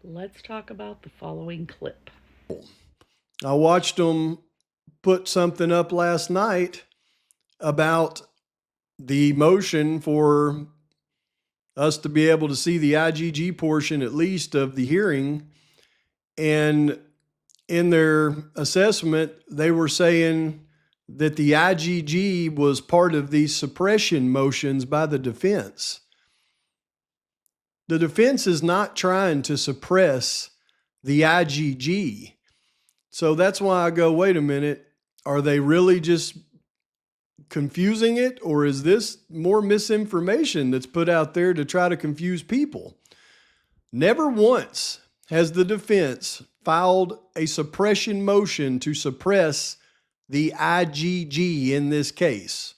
Let's talk about the following clip. I watched them put something up last night about the motion for us to be able to see the IGG portion, at least, of the hearing. And in their assessment, they were saying that the IGG was part of these suppression motions by the defense. The defense is not trying to suppress the IGG. So that's why I go, wait a minute, are they really just confusing it, or is this more misinformation that's put out there to try to confuse people? Never once has the defense filed a suppression motion to suppress the IGG in this case.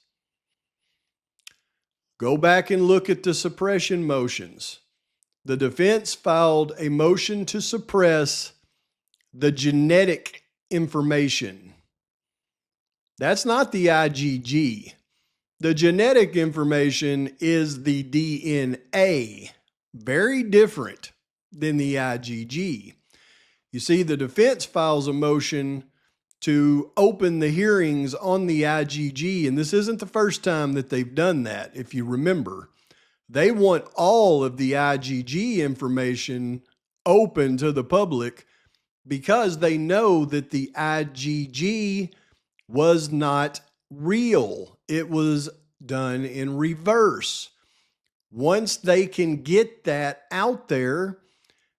Go back and look at the suppression motions. The defense filed a motion to suppress the genetic information. That's not the IGG. The genetic information is the DNA. Very different than the IGG. You see, the defense files a motion to open the hearings on the IGG, and this isn't the first time that they've done that, if you remember. They want all of the IGG information open to the public because they know that the IGG was not real. It was done in reverse. Once they can get that out there,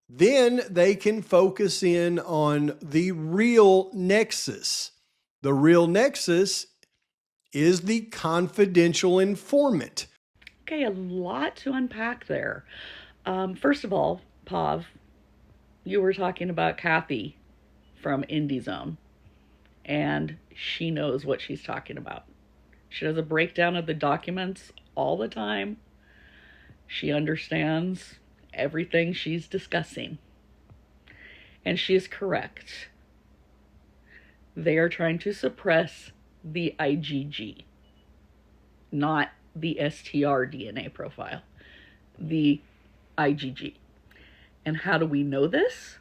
then they can focus in on the real nexus. The real nexus is the confidential informant. Okay, a lot to unpack there. First of all, Pav, you were talking about Kathy from Indie Zone, and she knows what she's talking about. She does a breakdown of the documents all the time. She understands everything she's discussing. And she is correct. They are trying to suppress the IGG, not the STR DNA profile, the IGG. And how do we know this?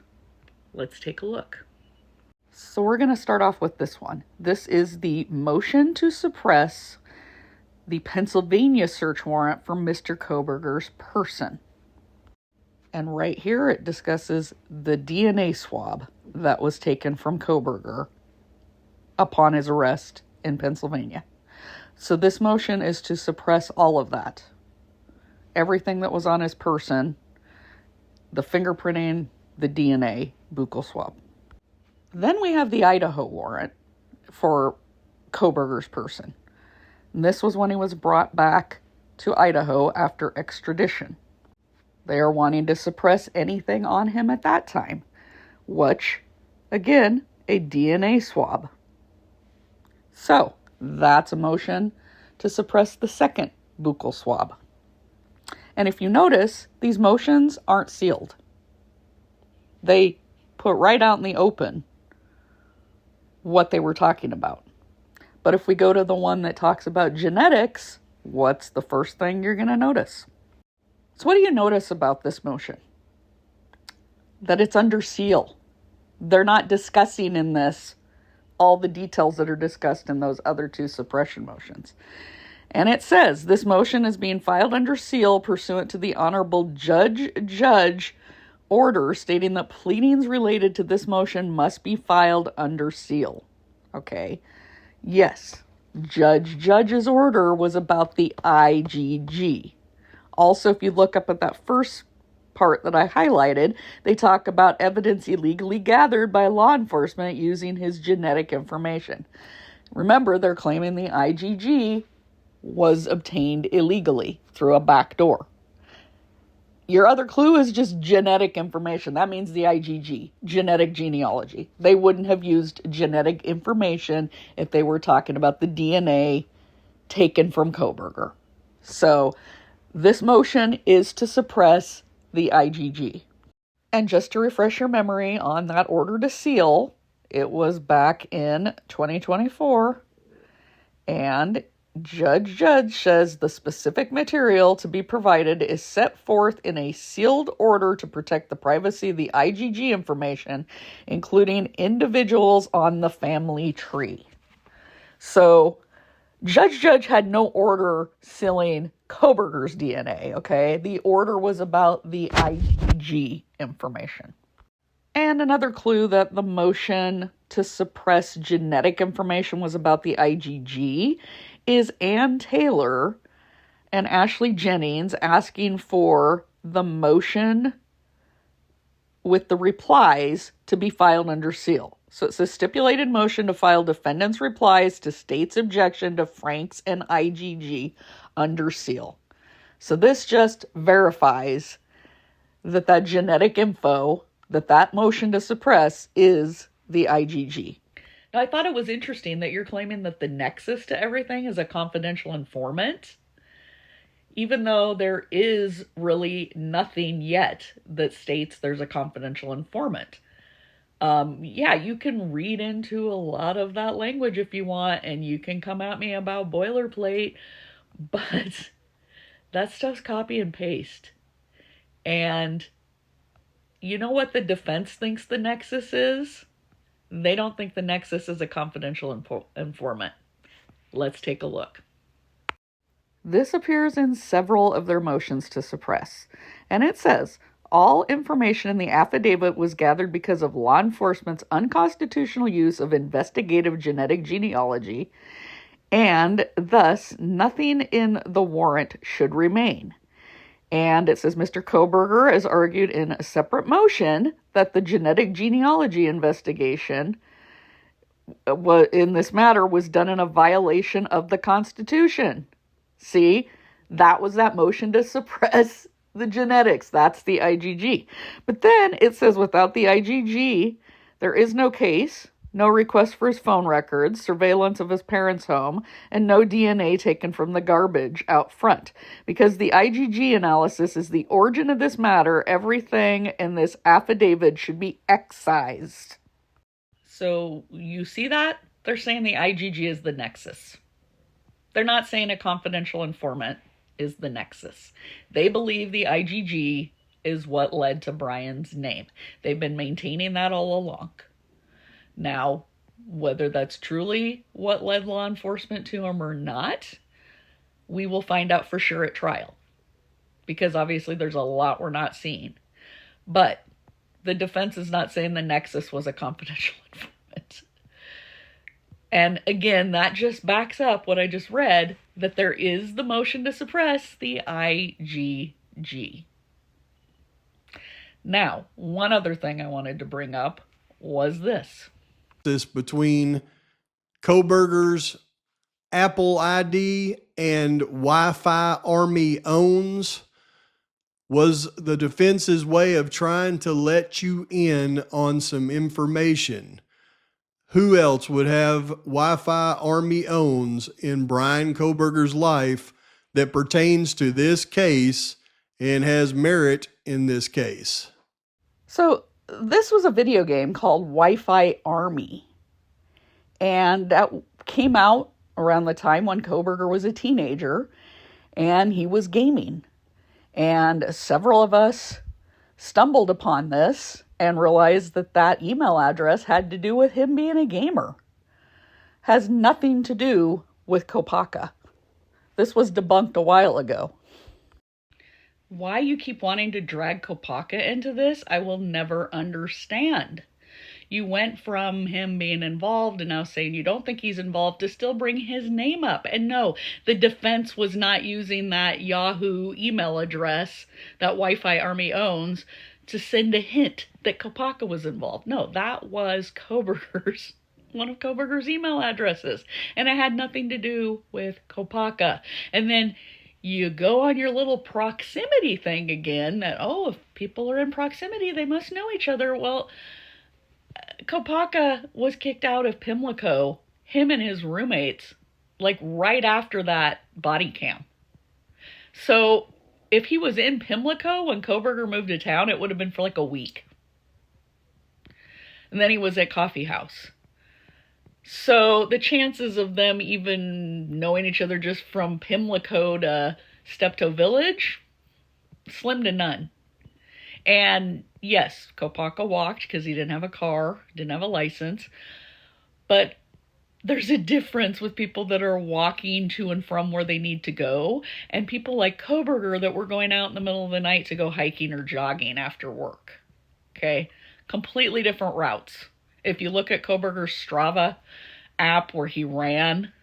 Let's take a look. So we're going to start off with this one. This is the motion to suppress the Pennsylvania search warrant for Mr. Koberger's person. And right here it discusses the DNA swab that was taken from Koberger upon his arrest in Pennsylvania. So this motion is to suppress all of that. Everything that was on his person, the fingerprinting, the DNA, buccal swab. Then we have the Idaho warrant for Koberger's person. And this was when he was brought back to Idaho after extradition. They are wanting to suppress anything on him at that time, which, again, a DNA swab. So, that's a motion to suppress the second buccal swab. And if you notice, these motions aren't sealed. They put right out in the open what they were talking about. But if we go to the one that talks about genetics, what's the first thing you're going to notice? So what do you notice about this motion? That it's under seal. They're not discussing in this all the details that are discussed in those other two suppression motions. And it says, this motion is being filed under seal pursuant to the Honorable Judge order stating that pleadings related to this motion must be filed under seal. Okay. Yes. Judge's order was about the IGG. Also, if you look up at that first part that I highlighted, they talk about evidence illegally gathered by law enforcement using his genetic information. Remember, they're claiming the IGG was obtained illegally through a back door. Your other clue is just genetic information. That means the IGG, genetic genealogy. They wouldn't have used genetic information if they were talking about the DNA taken from Koberger. So this motion is to suppress the IGG. And just to refresh your memory on that order to seal, it was back in 2024, and Judge says the specific material to be provided is set forth in a sealed order to protect the privacy of the IGG information, including individuals on the family tree. So, Judge had no order sealing Koberger's DNA, okay? The order was about the IGG information. And another clue that the motion to suppress genetic information was about the IGG is Ann Taylor and Ashley Jennings asking for the motion with the replies to be filed under seal. So it's a stipulated motion to file defendant's replies to state's objection to Frank's and IGG under seal. So this just verifies that genetic info, that motion to suppress is the IGG. Now, I thought it was interesting that you're claiming that the nexus to everything is a confidential informant, even though there is really nothing yet that states there's a confidential informant. Yeah, you can read into a lot of that language if you want, and you can come at me about boilerplate, but that stuff's copy and paste. And you know what the defense thinks the nexus is? They don't think the nexus is a confidential informant. Let's take a look. This appears in several of their motions to suppress, and it says, all information in the affidavit was gathered because of law enforcement's unconstitutional use of investigative genetic genealogy, and thus nothing in the warrant should remain. And it says Mr. Koberger has argued in a separate motion that the genetic genealogy investigation in this matter was done in a violation of the Constitution. See, that was that motion to suppress the genetics. That's the IGG. But then it says without the IGG, there is no case, no request for his phone records, surveillance of his parents' home, and no DNA taken from the garbage out front. Because the IGG analysis is the origin of this matter, everything in this affidavit should be excised. So you see that? They're saying the IGG is the nexus. They're not saying a confidential informant is the nexus. They believe the IGG is what led to Brian's name. They've been maintaining that all along. Now, whether that's truly what led law enforcement to him or not, we will find out for sure at trial. Because obviously there's a lot we're not seeing. But the defense is not saying the nexus was a confidential informant. And again, that just backs up what I just read, that there is the motion to suppress the IGG. Now, one other thing I wanted to bring up was this. Between Koberger's Apple ID and Wi-Fi Army owns was the defense's way of trying to let you in on some information. Who else would have Wi-Fi Army owns in Brian Koberger's life that pertains to this case and has merit in this case? So this was a video game called Wi-Fi Army, and that came out around the time when Koberger was a teenager, and he was gaming. And several of us stumbled upon this and realized that email address had to do with him being a gamer. Has nothing to do with Kopaka. This was debunked a while ago. Why you keep wanting to drag Kopaka into this, I will never understand. You went from him being involved and now saying you don't think he's involved to still bring his name up. And no, the defense was not using that Yahoo email address that Wi-Fi Army owns to send a hint that Kopaka was involved. No, that was one of Koberger's email addresses. And it had nothing to do with Kopaka. And then you go on your little proximity thing again that, if people are in proximity, they must know each other. Well, Kopaka was kicked out of Pimlico, him and his roommates, like right after that body cam. So if he was in Pimlico when Koberger moved to town, it would have been for like a week. And then he was at Coffee House. So the chances of them even knowing each other just from Pimlico to Steptoe Village, slim to none. And yes, Kopaka walked because he didn't have a car, didn't have a license. But there's a difference with people that are walking to and from where they need to go, and people like Koberger that were going out in the middle of the night to go hiking or jogging after work. Okay? Completely different routes. If you look at Koberger's Strava app where he ran,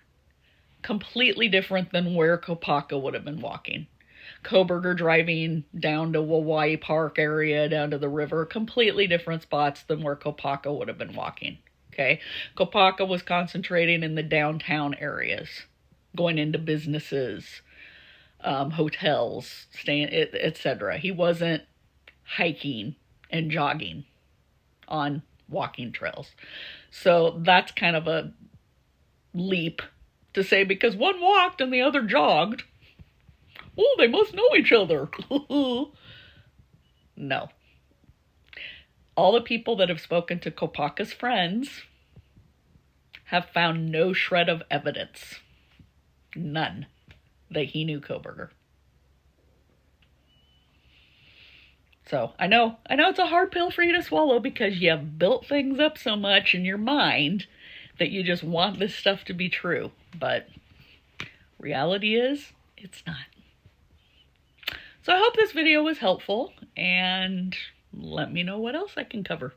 completely different than where Kopaka would have been walking. Koberger driving down to Hawaii Park area, down to the river, completely different spots than where Kopaka would have been walking. Okay, Kopaka was concentrating in the downtown areas, going into businesses, hotels, staying, etc. He wasn't hiking and jogging on walking trails. So that's kind of a leap to say because one walked and the other jogged. Oh, they must know each other. No. All the people that have spoken to Kopaka's friends have found no shred of evidence, none, that he knew Koberger. So I know it's a hard pill for you to swallow because you have built things up so much in your mind that you just want this stuff to be true. But reality is, it's not. So I hope this video was helpful, and let me know what else I can cover.